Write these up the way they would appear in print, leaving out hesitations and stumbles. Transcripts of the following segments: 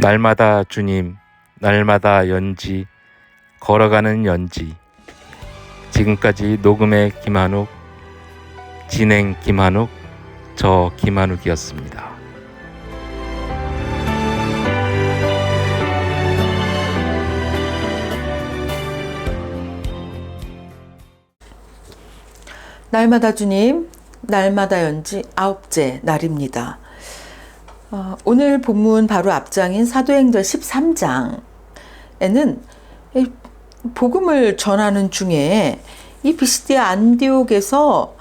날마다 주님, 날마다 연지, 걸어가는 연지. 지금까지 녹음의 김한욱, 진행 김한욱, 저 김한욱이었습니다. 날마다 주님, 날마다 연지 9째 날입니다. 오늘 본문 바로 앞장인 사도행전 13장에는 복음을 전하는 중에 이 비시디아 안디옥에서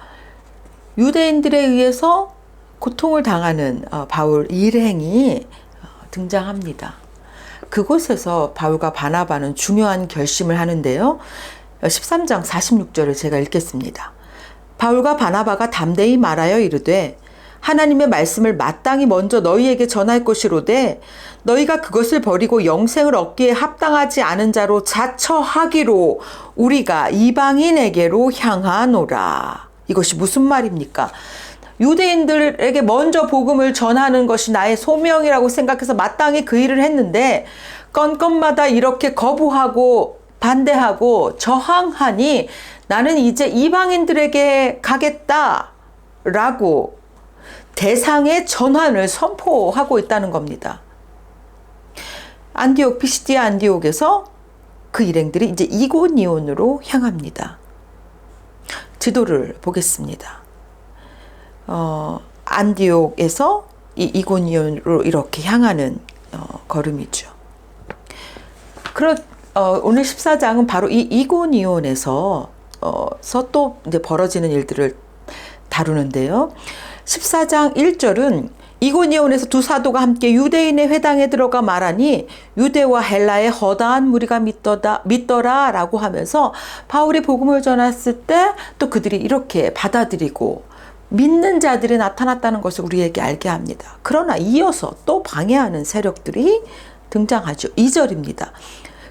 유대인들에 의해서 고통을 당하는 바울 일행이 등장합니다. 그곳에서 바울과 바나바는 중요한 결심을 하는데요. 13장 46절을 제가 읽겠습니다. 바울과 바나바가 담대히 말하여 이르되 하나님의 말씀을 마땅히 먼저 너희에게 전할 것이로되 너희가 그것을 버리고 영생을 얻기에 합당하지 않은 자로 자처하기로 우리가 이방인에게로 향하노라. 이것이 무슨 말입니까? 유대인들에게 먼저 복음을 전하는 것이 나의 소명이라고 생각해서 마땅히 그 일을 했는데 건건마다 이렇게 거부하고 반대하고 저항하니 나는 이제 이방인들에게 가겠다라고 대상의 전환을 선포하고 있다는 겁니다. 안디옥, 피시디아 안디옥에서 그 일행들이 이제 이고니온으로 향합니다. 지도를 보겠습니다. 안디옥에서 이고니온으로 이렇게 향하는 걸음이죠. 오늘 14장은 바로 이 이고니온에서 또 이제 벌어지는 일들을 다루는데요. 14장 1절은 이고니온에서 두 사도가 함께 유대인의 회당에 들어가 말하니 유대와 헬라의 허다한 무리가 믿더라 라고 하면서 바울이 복음을 전했을 때 또 그들이 이렇게 받아들이고 믿는 자들이 나타났다는 것을 우리에게 알게 합니다. 그러나 이어서 또 방해하는 세력들이 등장하죠. 2절입니다.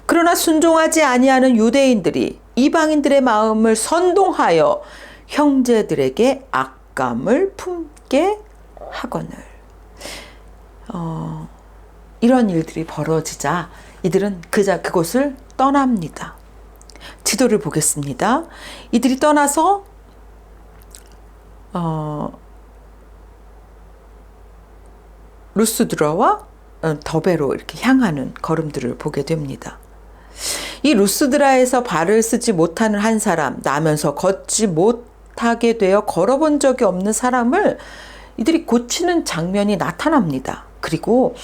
그러나 순종하지 아니하는 유대인들이 이방인들의 마음을 선동하여 형제들에게 악감을 품게 하거늘. 이런 일들이 벌어지자 이들은 그곳을 떠납니다. 지도를 보겠습니다. 이들이 떠나서 루스드라와 더베로 이렇게 향하는 걸음들을 보게 됩니다. 이 루스드라에서 발을 쓰지 못하는 한 사람, 나면서 걷지 못하게 되어 걸어본 적이 없는 사람을 이들이 고치는 장면이 나타납니다. 그리고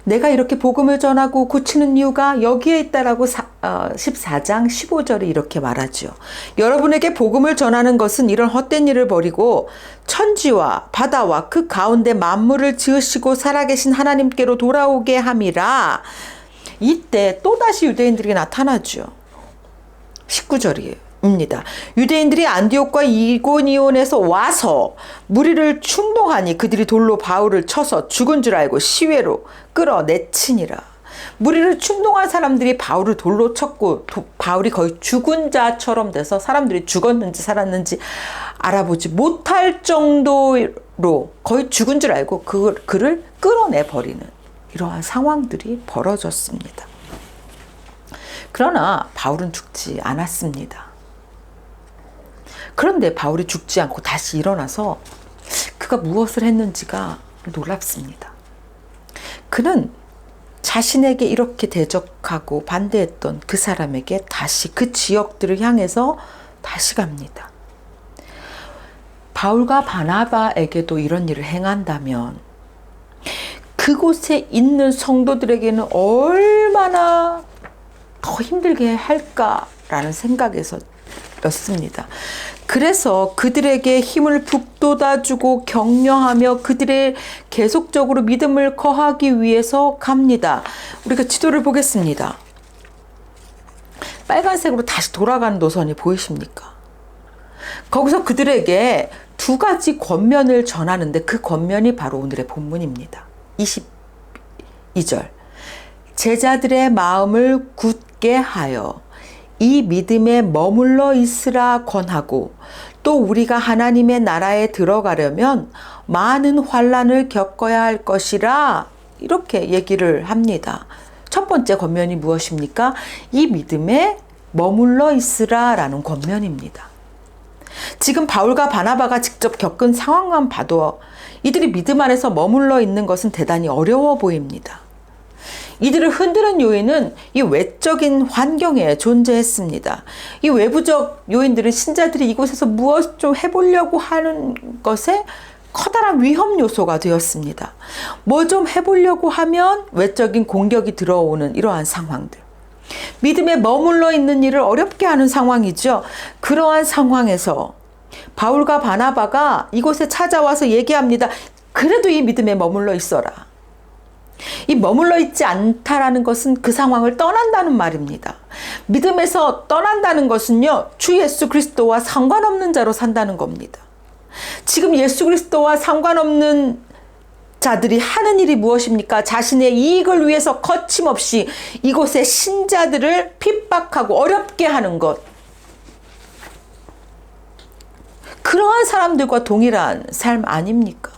내가 이렇게 복음을 전하고 고치는 이유가 여기에 있다라고 14장 15절에 이렇게 말하죠. 여러분에게 복음을 전하는 것은 이런 헛된 일을 버리고 천지와 바다와 그 가운데 만물을 지으시고 살아계신 하나님께로 돌아오게 함이라. 이때 또다시 유대인들이 나타나죠. 19절이에요. 유대인들이 안디옥과 이고니온에서 와서 무리를 충동하니 그들이 돌로 바울을 쳐서 죽은 줄 알고 시외로 끌어내치니라. 무리를 충동한 사람들이 바울을 돌로 쳤고 바울이 거의 죽은 자처럼 돼서 사람들이 죽었는지 살았는지 알아보지 못할 정도로 거의 죽은 줄 알고 그를 끌어내버리는 이러한 상황들이 벌어졌습니다. 그러나 바울은 죽지 않았습니다. 그런데 바울이 죽지 않고 다시 일어나서 그가 무엇을 했는지가 놀랍습니다. 그는 자신에게 이렇게 대적하고 반대했던 그 사람에게 다시 그 지역들을 향해서 다시 갑니다. 바울과 바나바에게도 이런 일을 행한다면 그곳에 있는 성도들에게는 얼마나 더 힘들게 할까라는 생각에서였습니다. 그래서 그들에게 힘을 북돋아주고 격려하며 그들의 계속적으로 믿음을 거하기 위해서 갑니다. 우리가 지도를 보겠습니다. 빨간색으로 다시 돌아가는 노선이 보이십니까? 거기서 그들에게 두 가지 권면을 전하는데 그 권면이 바로 오늘의 본문입니다. 22절. 제자들의 마음을 굳게 하여 이 믿음에 머물러 있으라 권하고 또 우리가 하나님의 나라에 들어가려면 많은 환난을 겪어야 할 것이라 이렇게 얘기를 합니다. 첫 번째 권면이 무엇입니까? 이 믿음에 머물러 있으라라는 권면입니다. 지금 바울과 바나바가 직접 겪은 상황만 봐도 이들이 믿음 안에서 머물러 있는 것은 대단히 어려워 보입니다. 이들을 흔드는 요인은 이 외적인 환경에 존재했습니다. 이 외부적 요인들은 신자들이 이곳에서 무엇 좀 해보려고 하는 것에 커다란 위험 요소가 되었습니다. 뭐 좀 해보려고 하면 외적인 공격이 들어오는 이러한 상황들. 믿음에 머물러 있는 일을 어렵게 하는 상황이죠. 그러한 상황에서 바울과 바나바가 이곳에 찾아와서 얘기합니다. 그래도 이 믿음에 머물러 있어라. 이 머물러 있지 않다라는 것은 그 상황을 떠난다는 말입니다. 믿음에서 떠난다는 것은요, 주 예수 그리스도와 상관없는 자로 산다는 겁니다. 지금 예수 그리스도와 상관없는 자들이 하는 일이 무엇입니까? 자신의 이익을 위해서 거침없이 이곳의 신자들을 핍박하고 어렵게 하는 것. 그러한 사람들과 동일한 삶 아닙니까?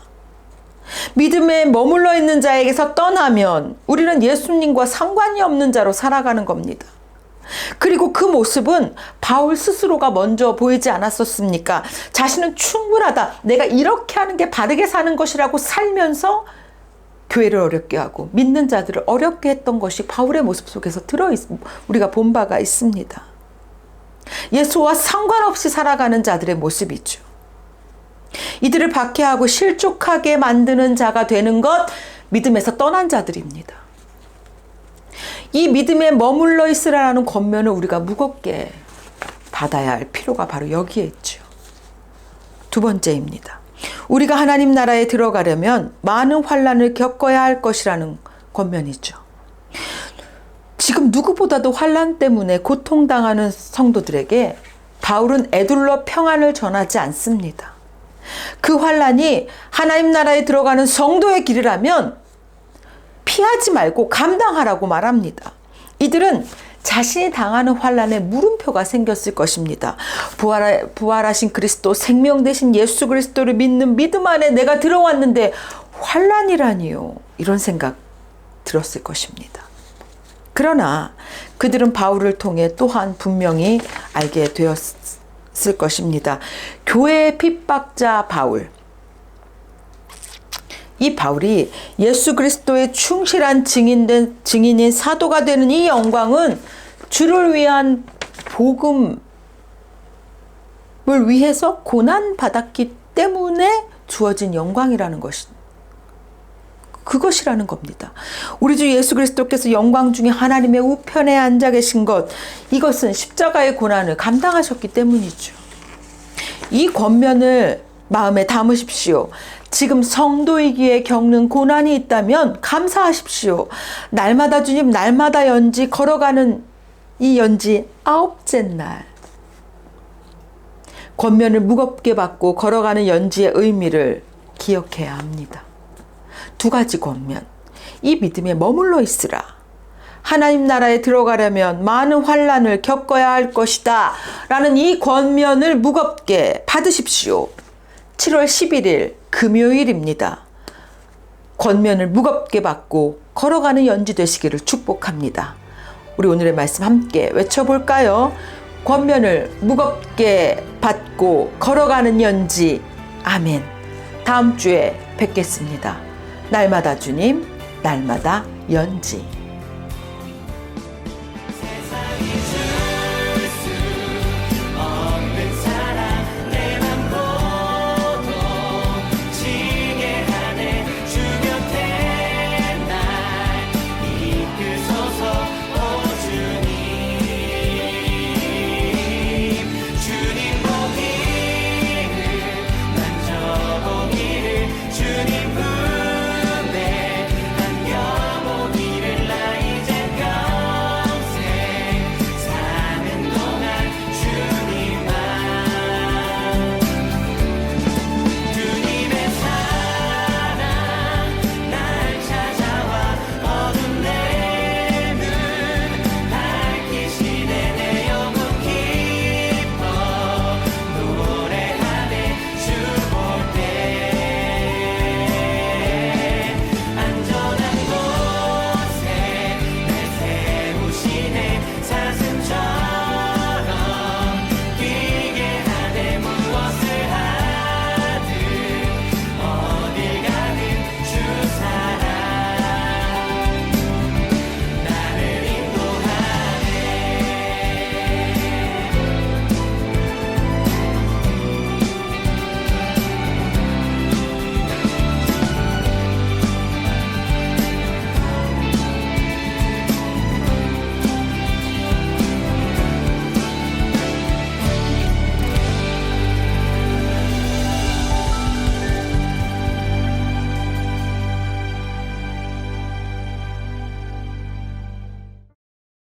믿음에 머물러 있는 자에게서 떠나면 우리는 예수님과 상관이 없는 자로 살아가는 겁니다. 그리고 그 모습은 바울 스스로가 먼저 보이지 않았었습니까? 자신은 충분하다. 내가 이렇게 하는 게 바르게 사는 것이라고 살면서 교회를 어렵게 하고 믿는 자들을 어렵게 했던 것이 바울의 모습 속에서 우리가 본 바가 있습니다. 예수와 상관없이 살아가는 자들의 모습이죠. 이들을 박해하고 실족하게 만드는 자가 되는 것, 믿음에서 떠난 자들입니다. 이 믿음에 머물러 있으라는 권면을 우리가 무겁게 받아야 할 필요가 바로 여기에 있죠. 두 번째입니다. 우리가 하나님 나라에 들어가려면 많은 환난을 겪어야 할 것이라는 권면이죠. 지금 누구보다도 환난 때문에 고통당하는 성도들에게 바울은 애둘러 평안을 전하지 않습니다. 그 환난이 하나님 나라에 들어가는 성도의 길이라면 피하지 말고 감당하라고 말합니다. 이들은 자신이 당하는 환난에 물음표가 생겼을 것입니다. 부활하신 그리스도, 생명 되신 예수 그리스도를 믿는 믿음 안에 내가 들어왔는데 환난이라니요. 이런 생각 들었을 것입니다. 그러나 그들은 바울을 통해 또한 분명히 알게 되었을 것입니다. 교회의 핍박자 바울. 이 바울이 예수 그리스도의 충실한 증인인 사도가 되는 이 영광은 주를 위한 복음을 위해서 고난받았기 때문에 주어진 영광이라는 그것이라는 겁니다. 우리 주 예수 그리스도께서 영광 중에 하나님의 우편에 앉아 계신 것, 이것은 십자가의 고난을 감당하셨기 때문이죠. 이 권면을 마음에 담으십시오. 지금 성도이기에 겪는 고난이 있다면 감사하십시오. 날마다 주님, 날마다 연지, 걸어가는 이 연지 9째 날. 권면을 무겁게 받고 걸어가는 연지의 의미를 기억해야 합니다. 두 가지 권면. 이 믿음에 머물러 있으라. 하나님 나라에 들어가려면 많은 환난을 겪어야 할 것이다. 라는 이 권면을 무겁게 받으십시오. 7월 11일 금요일입니다. 권면을 무겁게 받고 걸어가는 연지 되시기를 축복합니다. 우리 오늘의 말씀 함께 외쳐볼까요? 권면을 무겁게 받고 걸어가는 연지. 아멘. 다음 주에 뵙겠습니다. 날마다 주님, 날마다 연지.